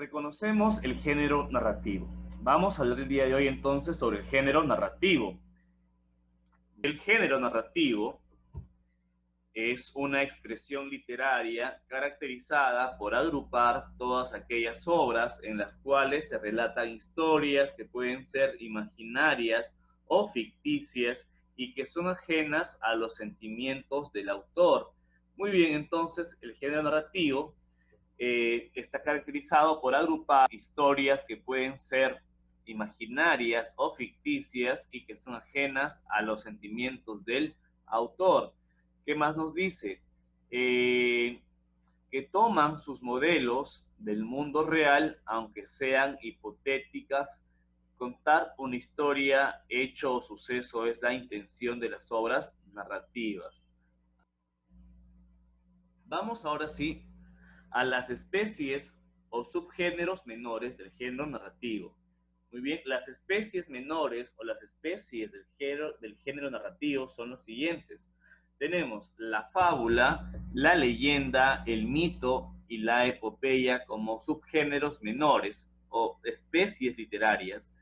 Reconocemos el género narrativo. Vamos a hablar el día de hoy entonces sobre el género narrativo. El género narrativo es una expresión literaria caracterizada por agrupar todas aquellas obras en las cuales se relatan historias que pueden ser imaginarias o ficticias y que son ajenas a los sentimientos del autor. Muy bien, entonces el género narrativo está caracterizado por agrupar historias que pueden ser imaginarias o ficticias y que son ajenas a los sentimientos del autor. ¿Qué más nos dice? Que toman sus modelos del mundo real, aunque sean hipotéticas. Contar una historia, hecho o suceso es la intención de las obras narrativas. Vamos ahora sí a las especies o subgéneros menores del género narrativo. Muy bien, las especies menores o las especies del género narrativo son los siguientes. Tenemos la fábula, la leyenda, el mito y la epopeya como subgéneros menores o especies literarias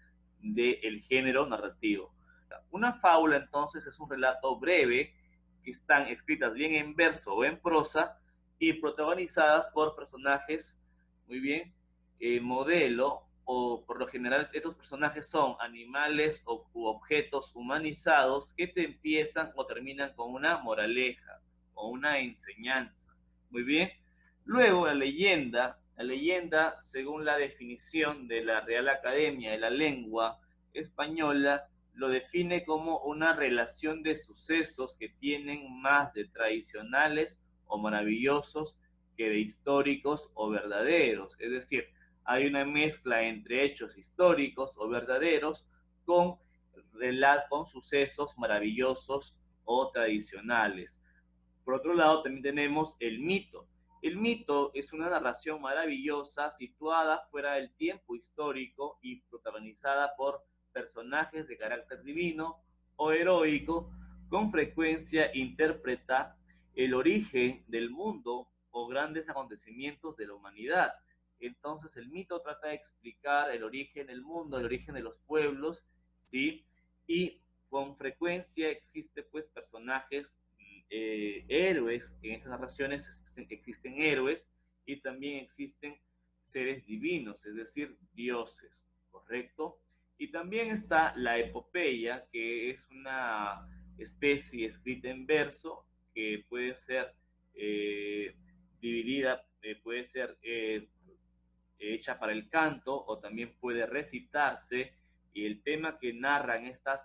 del género narrativo. Una fábula entonces es un relato breve que están escritas bien en verso o en prosa y protagonizadas por personajes, muy bien, modelo, o por lo general estos personajes son animales u objetos humanizados que te empiezan o terminan con una moraleja o una enseñanza. Muy bien. Luego la leyenda, según la definición de la Real Academia de la Lengua Española, lo define como una relación de sucesos que tienen más de tradicionales o maravillosos que de históricos o verdaderos. Es decir, hay una mezcla entre hechos históricos o verdaderos con sucesos maravillosos o tradicionales. Por otro lado, también tenemos el mito. El mito es una narración maravillosa situada fuera del tiempo histórico y protagonizada por personajes de carácter divino o heroico. Con frecuencia interpreta el origen del mundo o grandes acontecimientos de la humanidad. Entonces el mito trata de explicar el origen del mundo, el origen de los pueblos, ¿sí? Y con frecuencia existe pues personajes héroes. En estas narraciones existen héroes y también existen seres divinos, es decir, dioses, ¿correcto? Y también está la epopeya, que es una especie escrita en verso que puede ser dividida, puede ser hecha para el canto o también puede recitarse, y el tema que narran esta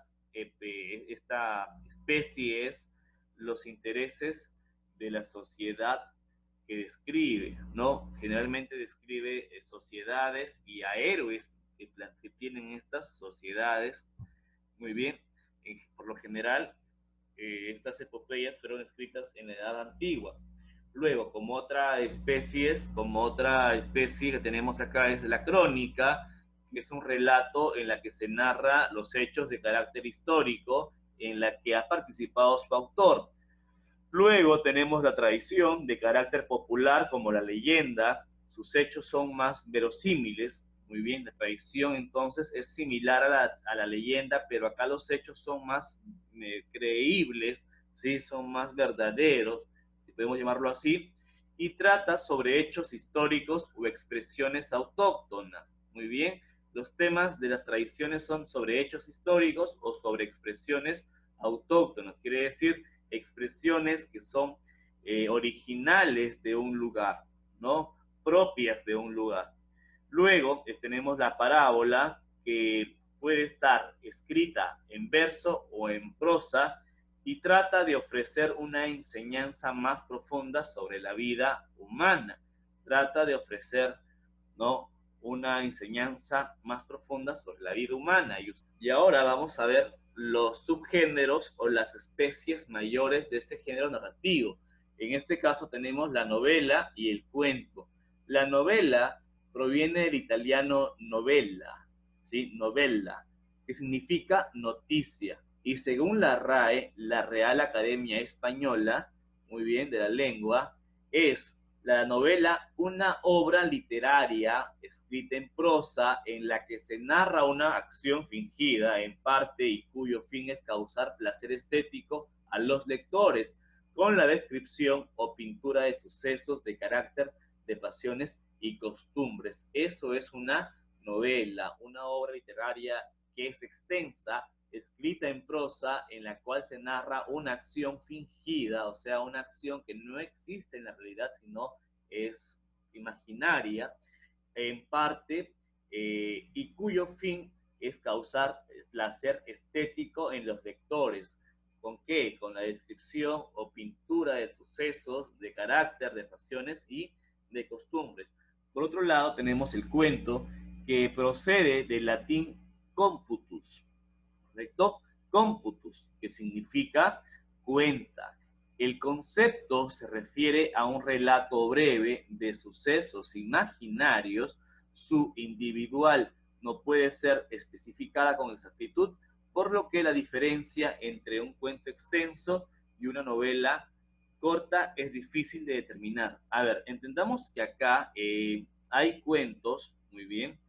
especie es los intereses de la sociedad que describe, ¿no? Generalmente describe sociedades y a héroes que tienen estas sociedades. Muy bien, por lo general, estas epopeyas fueron escritas en la Edad Antigua. Luego, como otra especie que tenemos acá es la crónica, que es un relato en la que se narra los hechos de carácter histórico en la que ha participado su autor. Luego tenemos la tradición de carácter popular como la leyenda. Sus hechos son más verosímiles. Muy bien, la tradición entonces es similar a la leyenda, pero acá los hechos son más creíbles, ¿sí? Son más verdaderos, si podemos llamarlo así, y trata sobre hechos históricos o expresiones autóctonas. Muy bien, los temas de las tradiciones son sobre hechos históricos o sobre expresiones autóctonas, quiere decir expresiones que son originales de un lugar, ¿no? Propias de un lugar. Luego tenemos la parábola, que puede estar escrita en verso o en prosa y trata de ofrecer una enseñanza más profunda sobre la vida humana. Trata de ofrecer, ¿no?, una enseñanza más profunda sobre la vida humana. Y ahora vamos a ver los subgéneros o las especies mayores de este género narrativo. En este caso tenemos la novela y el cuento. La novela proviene del italiano novella, ¿sí? Novella, que significa noticia. Y según la RAE, la Real Academia Española, muy bien, de la lengua, es La novela, una obra literaria escrita en prosa en la que se narra una acción fingida en parte y cuyo fin es causar placer estético a los lectores, con la descripción o pintura de sucesos de carácter, de pasiones y costumbres. Eso es una novela, una obra literaria que es extensa, escrita en prosa, en la cual se narra una acción fingida, o sea, una acción que no existe en la realidad, sino es imaginaria, en parte, y cuyo fin es causar placer estético en los lectores. ¿Con qué? Con la descripción o pintura de sucesos, de carácter, de pasiones y de costumbres. Por otro lado, tenemos el cuento, que procede del latín computus, ¿correcto? Computus, que significa cuenta. El concepto se refiere a un relato breve de sucesos imaginarios. Su individual no puede ser especificada con exactitud, por lo que la diferencia entre un cuento extenso y una novela corta es difícil de determinar. A ver, entendamos que acá hay cuentos, muy bien,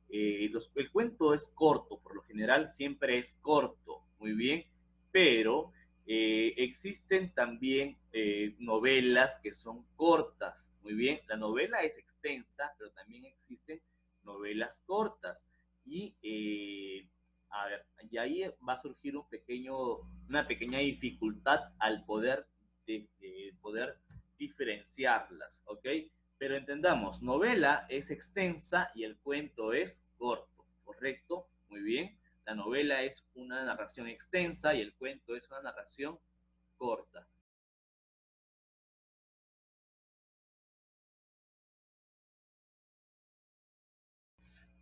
el cuento es corto, por lo general siempre es corto, muy bien, pero existen también novelas que son cortas, muy bien. La novela es extensa, pero también existen novelas cortas. Y, a ver, y ahí va a surgir una pequeña dificultad al poder diferenciarlas, ¿ok? Pero entendamos, novela es extensa y el cuento es corto, ¿correcto? Muy bien. La novela es una narración extensa y el cuento es una narración corta.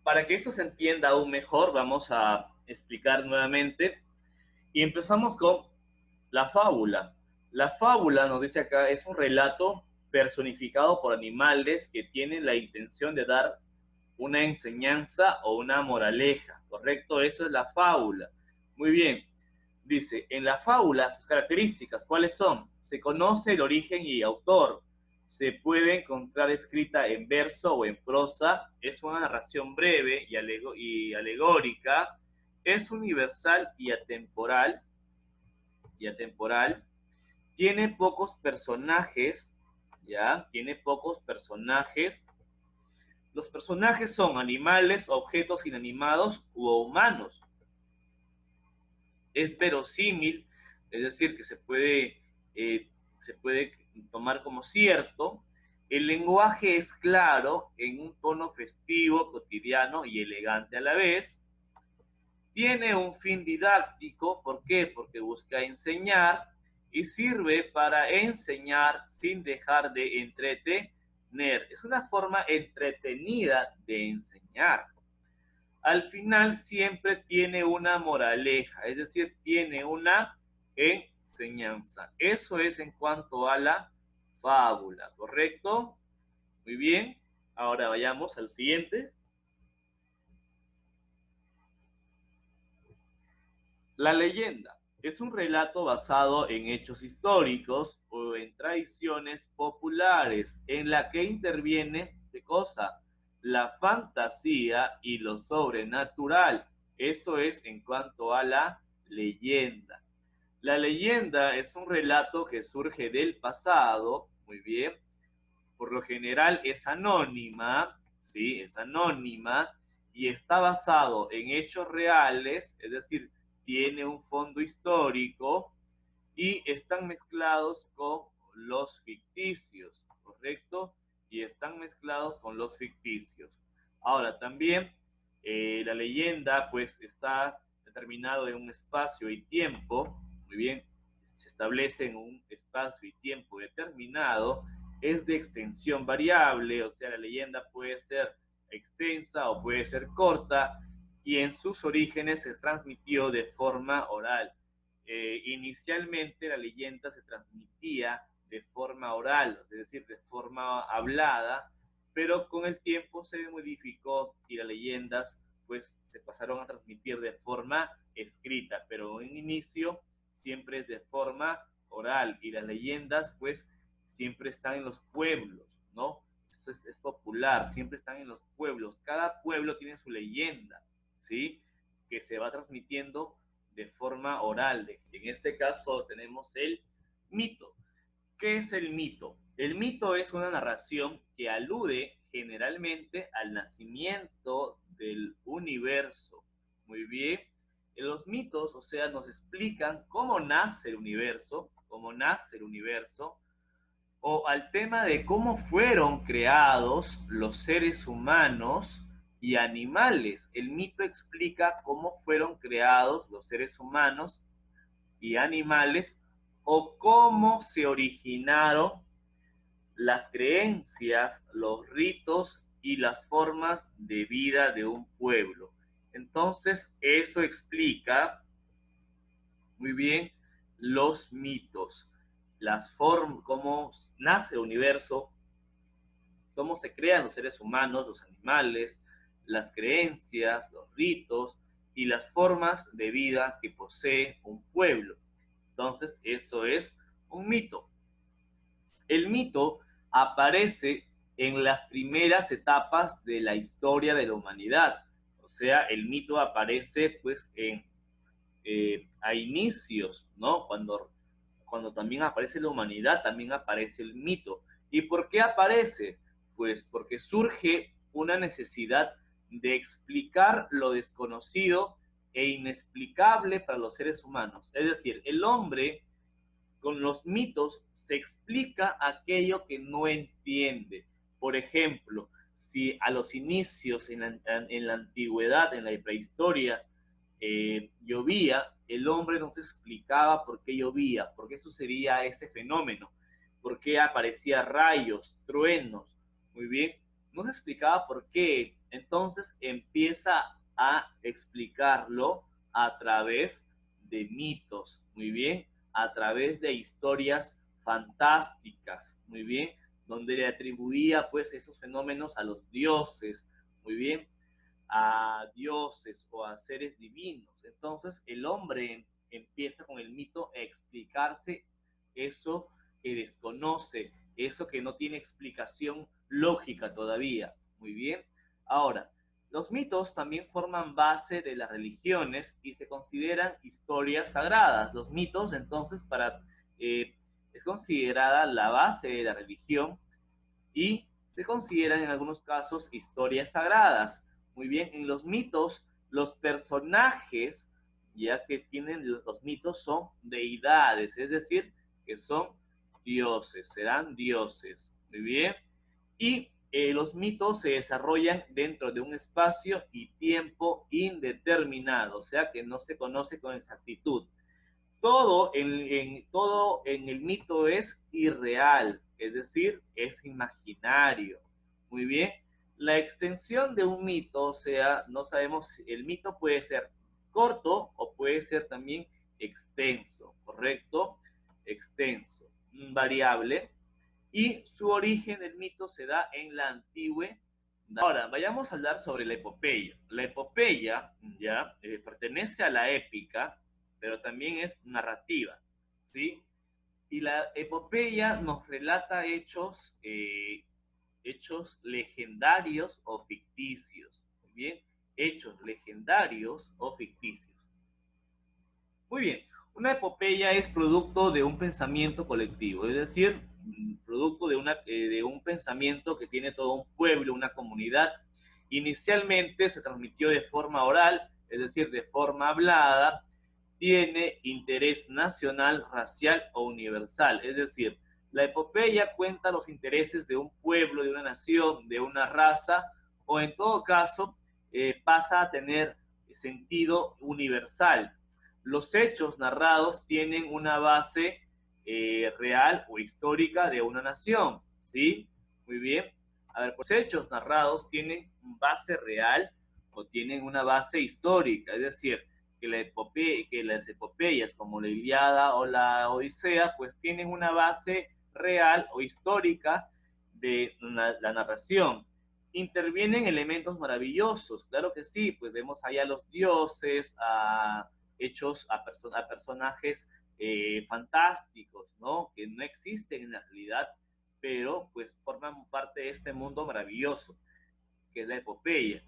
Para que esto se entienda aún mejor, vamos a explicar nuevamente y empezamos con la fábula. La fábula, nos dice acá, es un relato personificado por animales que tienen la intención de dar una enseñanza o una moraleja, ¿correcto? Eso es la fábula. Muy bien. Dice, en la fábula, sus características, ¿cuáles son? Se conoce el origen y autor. Se puede encontrar escrita en verso o en prosa. Es una narración breve y alegórica. Es universal y atemporal. Tiene pocos personajes, ¿ya? Tiene pocos personajes. Los personajes son animales, objetos inanimados u humanos. Es verosímil, es decir, que se puede tomar como cierto. El lenguaje es claro, en un tono festivo, cotidiano y elegante a la vez. Tiene un fin didáctico, ¿por qué? Porque busca enseñar y sirve para enseñar sin dejar de entretener. Es una forma entretenida de enseñar. Al final siempre tiene una moraleja, es decir, tiene una enseñanza. Eso es en cuanto a la fábula, ¿correcto? Muy bien. Ahora vayamos al siguiente. La leyenda es un relato basado en hechos históricos o en tradiciones populares en la que interviene, ¿qué cosa? La fantasía y lo sobrenatural. Eso es en cuanto a la leyenda. La leyenda es un relato que surge del pasado, muy bien, por lo general es anónima, ¿sí? Es anónima y está basado en hechos reales, es decir, tiene un fondo histórico y están mezclados con los ficticios, ¿correcto? Y están mezclados con los ficticios. Ahora, también la leyenda pues está determinado en un espacio y tiempo, muy bien, se establece en un espacio y tiempo determinado, es de extensión variable, o sea, la leyenda puede ser extensa o puede ser corta, y en sus orígenes se transmitió de forma oral. Inicialmente la leyenda se transmitía de forma oral, es decir, de forma hablada, pero con el tiempo se modificó y las leyendas pues se pasaron a transmitir de forma escrita, pero en inicio siempre es de forma oral y las leyendas pues siempre están en los pueblos, ¿no? Eso es popular, siempre están en los pueblos. Cada pueblo tiene su leyenda, ¿sí? Que se va transmitiendo de forma oral. En este caso tenemos el mito. ¿Qué es el mito? El mito es una narración que alude generalmente al nacimiento del universo. Muy bien. En los mitos, o sea, nos explican cómo nace el universo, o al tema de cómo fueron creados los seres humanos y animales. El mito explica cómo fueron creados los seres humanos y animales o cómo se originaron las creencias, los ritos y las formas de vida de un pueblo. Entonces, eso explica muy bien los mitos, las formas, cómo nace el universo, cómo se crean los seres humanos, los animales, las creencias, los ritos y las formas de vida que posee un pueblo. Entonces, eso es un mito. El mito aparece en las primeras etapas de la historia de la humanidad. O sea, el mito aparece pues a inicios, ¿no? Cuando también aparece la humanidad, también aparece el mito. ¿Y por qué aparece? Pues porque surge una necesidad de explicar lo desconocido e inexplicable para los seres humanos. Es decir, el hombre con los mitos se explica aquello que no entiende. Por ejemplo, si a los inicios, en la antigüedad, en la prehistoria, llovía, el hombre no se explicaba por qué llovía, por qué sucedía ese fenómeno, por qué aparecía rayos, truenos, muy bien, no se explicaba por qué. Entonces empieza a explicarlo a través de mitos, muy bien, a través de historias fantásticas, muy bien, donde le atribuía pues esos fenómenos a los dioses, muy bien, a dioses o a seres divinos. Entonces el hombre empieza con el mito a explicarse eso que desconoce, eso que no tiene explicación lógica todavía. Muy bien. Ahora, los mitos también forman base de las religiones y se consideran historias sagradas. Los mitos, entonces, es considerada la base de la religión y se consideran en algunos casos historias sagradas. Muy bien, en los mitos, los personajes, ya que tienen los mitos, son deidades, es decir, que son dioses, serán dioses. Muy bien. Y los mitos se desarrollan dentro de un espacio y tiempo indeterminado, o sea que no se conoce con exactitud. Todo en el mito es irreal, es decir, es imaginario. Muy bien. La extensión de un mito, o sea, no sabemos si el mito puede ser corto o puede ser también extenso, ¿correcto? Extenso, variable. Y su origen del mito se da en la antigüedad. Ahora, vayamos a hablar sobre la epopeya. La epopeya ya pertenece a la épica, pero también es narrativa, ¿sí? Y la epopeya nos relata hechos legendarios o ficticios, ¿muy bien? Hechos legendarios o ficticios. Muy bien, una epopeya es producto de un pensamiento colectivo, es decir, producto de un pensamiento que tiene todo un pueblo, una comunidad. Inicialmente se transmitió de forma oral, es decir, de forma hablada, tiene interés nacional, racial o universal, es decir, la epopeya cuenta los intereses de un pueblo, de una nación, de una raza, o en todo caso pasa a tener sentido universal. Los hechos narrados tienen una base real o histórica de una nación, ¿sí? Muy bien. A ver, pues hechos narrados tienen base real o tienen una base histórica, es decir, que las epopeyas como la Iliada o la Odisea, pues tienen una base real o histórica de la narración. Intervienen elementos maravillosos, claro que sí, pues vemos allá a los dioses, a personajes fantásticos, ¿no? Que no existen en la realidad, pero pues forman parte de este mundo maravilloso que es la epopeya.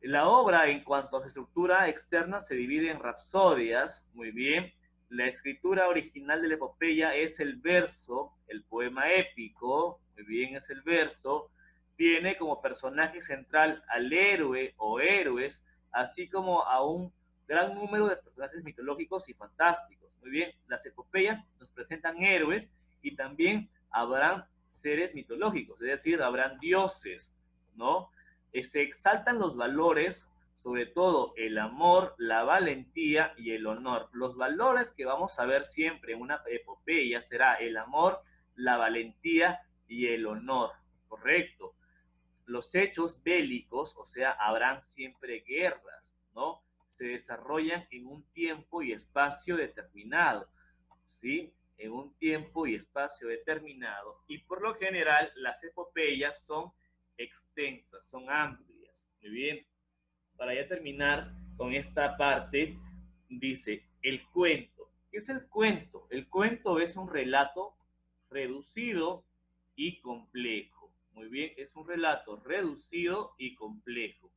La obra, en cuanto a su estructura externa, se divide en rapsodias. Muy bien. La escritura original de la epopeya es el verso, el poema épico. Muy bien, es el verso. Tiene como personaje central al héroe o héroes, así como a un gran número de personajes mitológicos y fantásticos. Muy bien, las epopeyas nos presentan héroes y también habrán seres mitológicos, es decir, habrán dioses, ¿no? Se exaltan los valores, sobre todo el amor, la valentía y el honor. Los valores que vamos a ver siempre en una epopeya será el amor, la valentía y el honor, ¿correcto? Los hechos bélicos, o sea, habrán siempre guerras, ¿no? Se desarrollan en un tiempo y espacio determinado, ¿sí? En un tiempo y espacio determinado. Y por lo general, las epopeyas son extensas, son amplias. Muy bien. Para ya terminar con esta parte, dice el cuento. ¿Qué es el cuento? El cuento es un relato reducido y complejo. Muy bien, es un relato reducido y complejo.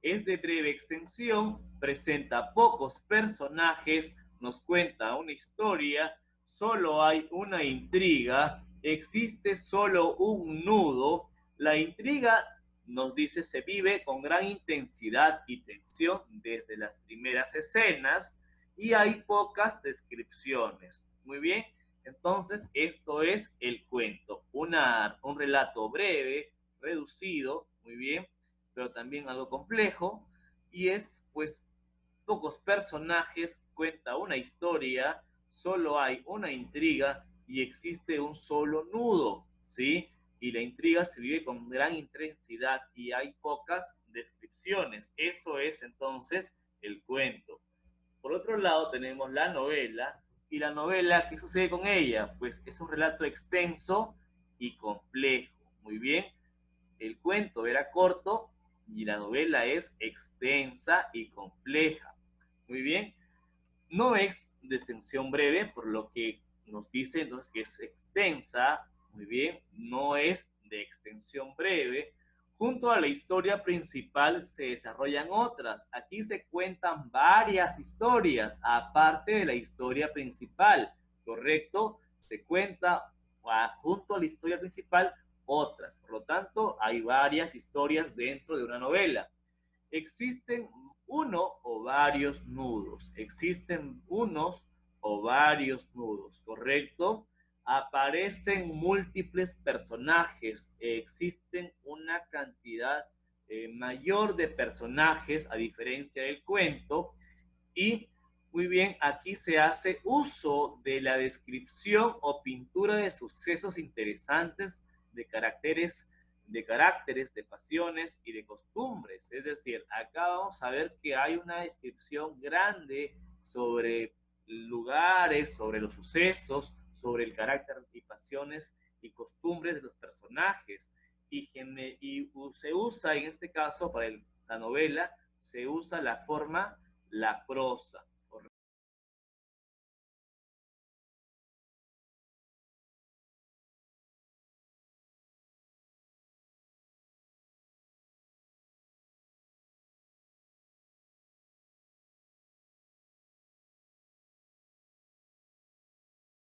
Es de breve extensión, presenta pocos personajes, nos cuenta una historia, solo hay una intriga, existe solo un nudo. La intriga, nos dice, se vive con gran intensidad y tensión desde las primeras escenas y hay pocas descripciones. Muy bien, entonces esto es el cuento, un relato breve, reducido, muy bien, pero también algo complejo, y es pues pocos personajes, cuenta una historia, solo hay una intriga y existe un solo nudo, ¿sí? Y la intriga se vive con gran intensidad y hay pocas descripciones. Eso es entonces el cuento. Por otro lado tenemos la novela, y la novela, ¿qué sucede con ella? Pues es un relato extenso y complejo. Muy bien, el cuento era corto y la novela es extensa y compleja. Muy bien, no es de extensión breve, por lo que nos dice entonces que es extensa. Muy bien, no es de extensión breve. Junto a la historia principal se desarrollan otras. Aquí se cuentan varias historias, aparte de la historia principal, ¿correcto? Se cuenta junto a la historia principal otras. Por lo tanto, hay varias historias dentro de una novela. Existen uno o varios nudos. Existen unos o varios nudos, ¿correcto? Aparecen múltiples personajes. Existen una cantidad mayor de personajes a diferencia del cuento. Y muy bien, aquí se hace uso de la descripción o pintura de sucesos interesantes, de pasiones y de costumbres. Es decir, acá vamos a ver que hay una descripción grande sobre lugares, sobre los sucesos, sobre el carácter y pasiones y costumbres de los personajes. Y se usa en este caso para la novela, se usa la forma, la prosa.